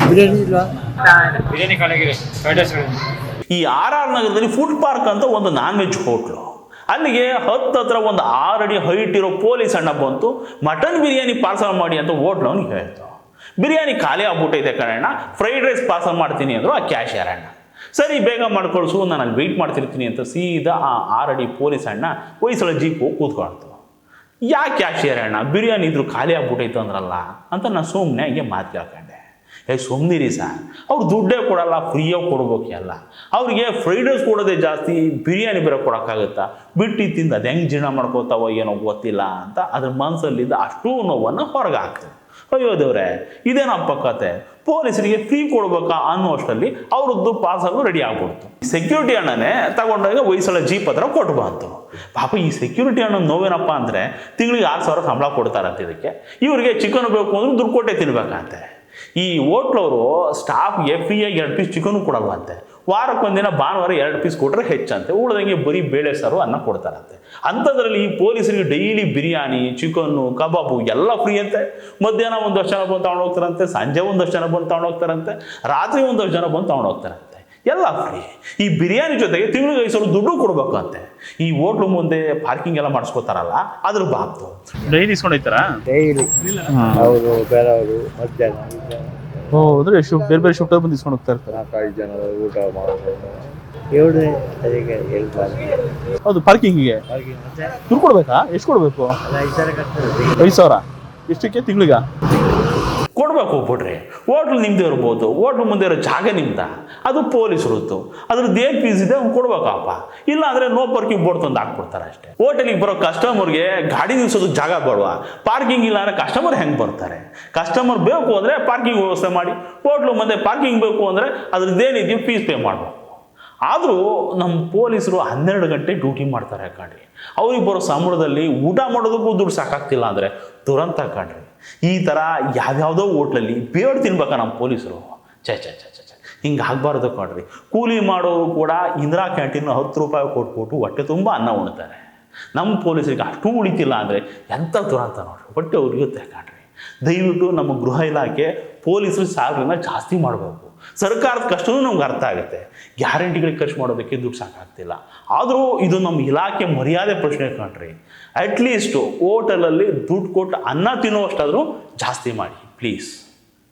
ಬಿರಿಯಾನಿ ಇಲ್ವಾ? ಬಿರಿಯಾನಿ ಕಾಲಾಗಿದೆ fried rice. ಈ RR ನಗರದಲ್ಲಿ ಫುಡ್ ಪಾರ್ಕ್ ಅಂತ ಒಂದು ನಾನ್ ವೆಜ್ ಹೋಟ್ಲು, ಅಲ್ಲಿಗೆ ಹತ್ರ ಒಂದು 6 ಅಡಿ ಹೈಟ್ ಇರೋ ಪೊಲೀಸ್ ಅಣ್ಣ ಬಂತು, ಮಟನ್ ಬಿರಿಯಾನಿ ಪಾರ್ಸಲ್ ಮಾಡಿ ಅಂತ ಹೋಟ್ಲವ್ನಿಗೆ ಹೇಳ್ತು. ಬಿರಿಯಾನಿ ಖಾಲಿ ಆಗ್ಬಿಟ್ಟೈತೆ ಕಣಣ್ಣ, ಫ್ರೈಡ್ ರೈಸ್ ಪಾರ್ಸಲ್ ಮಾಡ್ತೀನಿ ಅಂದರು ಆ ಕ್ಯಾಶಿಯರ್ ಅಣ್ಣ. ಸರಿ ಬೇಗ ಮಾಡ್ಕೊಳ್ಸು, ನಾನು ಅಲ್ಲಿ ವೆಯ್ಟ್ ಮಾಡ್ತಿರ್ತೀನಿ ಅಂತ ಸೀದಾ ಆ 6 ಅಡಿ ಪೊಲೀಸ್ ಅಣ್ಣ ಹೊಯ್ಸಳ ಜೀಪ್ ಹೋಗಿ ಕೂತ್ಕೊಳ್ತು. ಯಾಕೆ ಕ್ಯಾಶಿಯರ್ ಅಣ್ಣ ಬಿರಿಯಾನಿ ಇದ್ರು ಖಾಲಿ ಆಗ್ಬಿಟ್ಟೈತೆ ಅಂದ್ರಲ್ಲ ಅಂತ ನಾನು ಸುಮ್ಮನೆ ಹಂಗೆ ಮಾತು ಕೇಳ್ಕೊಂಡೆ. ಸುಮ್ಮನಿರಿ ಸರ್, ಅವ್ರು ದುಡ್ಡೇ ಕೊಡಲ್ಲ, ಫ್ರೀಯಾಗಿ ಕೊಡ್ಬೇಕು ಎಲ್ಲ. ಅವ್ರಿಗೆ ಫ್ರೈಡ್ ರೈಸ್ ಕೊಡೋದೇ ಜಾಸ್ತಿ, ಬಿರಿಯಾನಿ ಬೇರೆ ಕೊಡೋಕ್ಕಾಗುತ್ತಾ, ಬಿಟ್ಟು ತಿಂದು ಅದು ಹೆಂಗೆ ಜೀರ್ಣ ಮಾಡ್ಕೋತಾವೋ ಏನೋ ಗೊತ್ತಿಲ್ಲ ಅಂತ ಅದ್ರ ಮನಸ್ಸಲ್ಲಿದ್ದ ಅಷ್ಟೂ ನೋವನ್ನು ಹೊರಗೆ ಹಾಕ್ತದೆ. ಅಯ್ಯೋ ದೇವ್ರೆ, ಇದೇನಪ್ಪ ಕತೆ, ಪೊಲೀಸರಿಗೆ ಫ್ರೀ ಕೊಡ್ಬೇಕಾ ಅನ್ನೋ ಅಷ್ಟರಲ್ಲಿ ಅವ್ರದ್ದು ಪಾರ್ಸಲ್ ರೆಡಿ ಆಗ್ಬಿಡ್ತು. ಸೆಕ್ಯೂರಿಟಿ ಅಣ್ಣನೇ ತಗೊಂಡಾಗ ಹೊಯ್ಸಳ ಜೀಪ್ ಹತ್ರ ಕೊಟ್ಟು ಬಂತು. ಪಾಪ ಈ ಸೆಕ್ಯೂರಿಟಿ ಅಣ್ಣ ನೋವೇನಪ್ಪ ಅಂದರೆ ತಿಂಗಳಿಗೆ 6,000 ಸಂಬಳ ಕೊಡ್ತಾರಂತೆ ಇದಕ್ಕೆ. ಇವರಿಗೆ ಚಿಕನ್ ಬೇಕು ಅಂದ್ರೆ ದುಡ್ಡು ಕೊಟ್ಟೆ ತಿನ್ಬೇಕಂತೆ. ಈ ಹೋಟ್ಲವರು ಸ್ಟಾಫ್ಗೆ ಫ್ರೀಯಾಗಿ 2 ಪೀಸ್ ಚಿಕನ್ ಕೊಡಲ್ವಂತೆ. ವಾರಕ್ಕೊಂದಿನ ಭಾನುವಾರ 2 ಪೀಸ್ ಕೊಟ್ಟರೆ ಹೆಚ್ಚಂತೆ, ಉಳ್ದಂಗೆ ಬರೀ ಬೇಳೆ ಸಾರು ಅನ್ನ ಕೊಡ್ತಾರಂತೆ. ಅಂಥದ್ರಲ್ಲಿ ಈ ಪೊಲೀಸರಿಗೆ ಡೈಲಿ ಬಿರಿಯಾನಿ, ಚಿಕನ್ನು, ಕಬಾಬು ಎಲ್ಲ ಫ್ರೀ ಅಂತೆ. ಮಧ್ಯಾಹ್ನ 1 ಜನ ಬಂದು ತಗೊಂಡು ಹೋಗ್ತಾರಂತೆ, ಸಂಜೆ 1 ಜನ ಬಂದು ತಗೊಂಡು ಹೋಗ್ತಾರಂತೆ, ರಾತ್ರಿ 1 ಜನ ಬಂದು ತಗೊಂಡು ಹೋಗ್ತಾರಂತೆ, ಎಲ್ಲ ಫ್ರೀ. ಈ ಬಿರಿಯಾನಿ ಜೊತೆಗೆ ತಿಂಗಳಿಗೆ 5,000 ದುಡ್ಡು ಕೊಡ್ಬೇಕು ಅಂತೆ. ಈ ಹೋಟ್ಲು ಮುಂದೆ ಪಾರ್ಕಿಂಗ್ ಎಲ್ಲ ಮಾಡಿಸ್ಕೋತಾರಲ್ಲ ಅದ್ರ ಬಾಬ್ತು. ಡೈಲಿ ಇಸ್ಕೊಂಡೈತಾರ? ಡೈಲಿ ಅವರು ಬೇರೆಯವರು ಮಧ್ಯಾಹ್ನ ಓ, ಅಂದ್ರೆ ಬೇರೆ ಬೇರೆ ಶಿಫ್ಟ್ ಬಂದು ಇಸ್ಕೊಂಡು ಹೋಗ್ತಾ ಇರ್ತಾರೆ. 4-5 ಜನ ಊಟ ಮಾಡೋದು ಇವರೇ ಅದಕ್ಕೆ ಹೌದು, ಪಾರ್ಕಿಂಗಿಗೆ ಮತ್ತೆ ದುಡ್ಡು ಕೊಡ್ಬೇಕಾ? ಎಷ್ಟು ಕೊಡಬೇಕು? 5,000 ಕಟ್ತಾರೆ. 5,000 ಎಷ್ಟಕ್ಕೆ ತಿಂಗಳಿಗೆ ಕೊಡ್ಬೇಕು? ಬಿಡ್ರಿ, ಹೋಟ್ಲು ನಿಮ್ದೇ ಇರ್ಬೋದು, ಹೋಟ್ಲು ಮುಂದೆ ಇರೋ ಜಾಗ ನಿಮ್ದ, ಅದು ಪೊಲೀಸರದ್ದು, ಅದ್ರದ್ದು ಏನು ಫೀಸ್ ಇದೆ ಅವ್ನು ಕೊಡ್ಬೇಕಪ್ಪ. ಇಲ್ಲ ಅಂದರೆ ನೋ ಪಾರ್ಕಿಂಗ್ ಬೋರ್ಡ್ ತಂದು ಹಾಕ್ಬಿಡ್ತಾರೆ ಅಷ್ಟೇ. ಹೋಟೆಲಿಗೆ ಬರೋ ಕಸ್ಟಮರ್ಗೆ ಗಾಡಿ ನಿಲ್ಸೋದಕ್ಕೆ ಜಾಗ ಬೇಡವಾ? ಪಾರ್ಕಿಂಗ್ ಇಲ್ಲ ಅಂದರೆ ಕಸ್ಟಮರ್ ಹೆಂಗೆ ಬರ್ತಾರೆ? ಕಸ್ಟಮರ್ ಬೇಕು ಅಂದರೆ ಪಾರ್ಕಿಂಗ್ ವ್ಯವಸ್ಥೆ ಮಾಡಿ, ಹೋಟ್ಲು ಮುಂದೆ ಪಾರ್ಕಿಂಗ್ ಬೇಕು ಅಂದರೆ ಅದ್ರದ್ದೇನಿದೆಯೋ ಫೀಸ್ ಪೇ ಮಾಡಬೇಕು. ಆದರೂ ನಮ್ಮ ಪೊಲೀಸರು 12 ಗಂಟೆ ಡ್ಯೂಟಿ ಮಾಡ್ತಾರೆ ಕಣ್ರಿ. ಅವ್ರಿಗೆ ಬರೋ ಸಂಬಳದಲ್ಲಿ ಊಟ ಮಾಡೋದಕ್ಕೂ ದುಡ್ಡು ಸಾಕಾಗ್ತಿಲ್ಲ ಅಂದರೆ ದುರಂತ ಕಣ್ರಿ. ಈ ಥರ ಯಾವ್ಯಾವುದೋ ಹೋಟ್ಲಲ್ಲಿ ಬೇಡ್ ತಿನ್ಬೇಕಾ ನಮ್ಮ ಪೊಲೀಸರು? ಛೆ ಛೆ ಛೆ ಛೆ ಛೆ, ಹಿಂಗೆ ಆಗಬಾರ್ದು ಕಣ್ರಿ. ಕೂಲಿ ಮಾಡೋರು ಕೂಡ ಇಂದಿರಾ ಕ್ಯಾಂಟೀನ್ 10 ರೂಪಾಯಿ ಕೊಟ್ಬಿಟ್ಟು ಹೊಟ್ಟೆ ತುಂಬ ಅನ್ನ ಉಣ್ತಾರೆ. ನಮ್ಮ ಪೊಲೀಸರಿಗೆ ಅಷ್ಟು ಉಳಿತಿಲ್ಲ ಅಂದರೆ ಎಂಥ ದುರಂತ ನೋಡ್ರಿ, ಹೊಟ್ಟೆ ಉರಿಯುತ್ತೆ ಕಣ್ರಿ. ದಯವಿಟ್ಟು ನಮ್ಮ ಗೃಹ ಇಲಾಖೆ ಪೊಲೀಸರು ಸ್ಯಾಲ್ರಿನ ಜಾಸ್ತಿ ಮಾಡಬೇಕು. ಸರ್ಕಾರದ ಕಷ್ಟವೂ ನಮ್ಗೆ ಅರ್ಥ ಆಗುತ್ತೆ, ಗ್ಯಾರಂಟಿಗಳಿಗೆ ಖರ್ಚು ಮಾಡೋದಕ್ಕೆ ದುಡ್ಡು ಸಾಕಾಗ್ತಿಲ್ಲ. ಆದರೂ ಇದು ನಮ್ಮ ಇಲಾಖೆ ಮರ್ಯಾದೆ ಪ್ರಶ್ನೆ ಕಣ್ರಿ. ಅಟ್ಲೀಸ್ಟು ಹೋಟೆಲಲ್ಲಿ ದುಡ್ಡು ಕೊಟ್ಟು ಅನ್ನ ತಿನ್ನುವಷ್ಟಾದರೂ ಜಾಸ್ತಿ ಮಾಡಿ ಪ್ಲೀಸ್.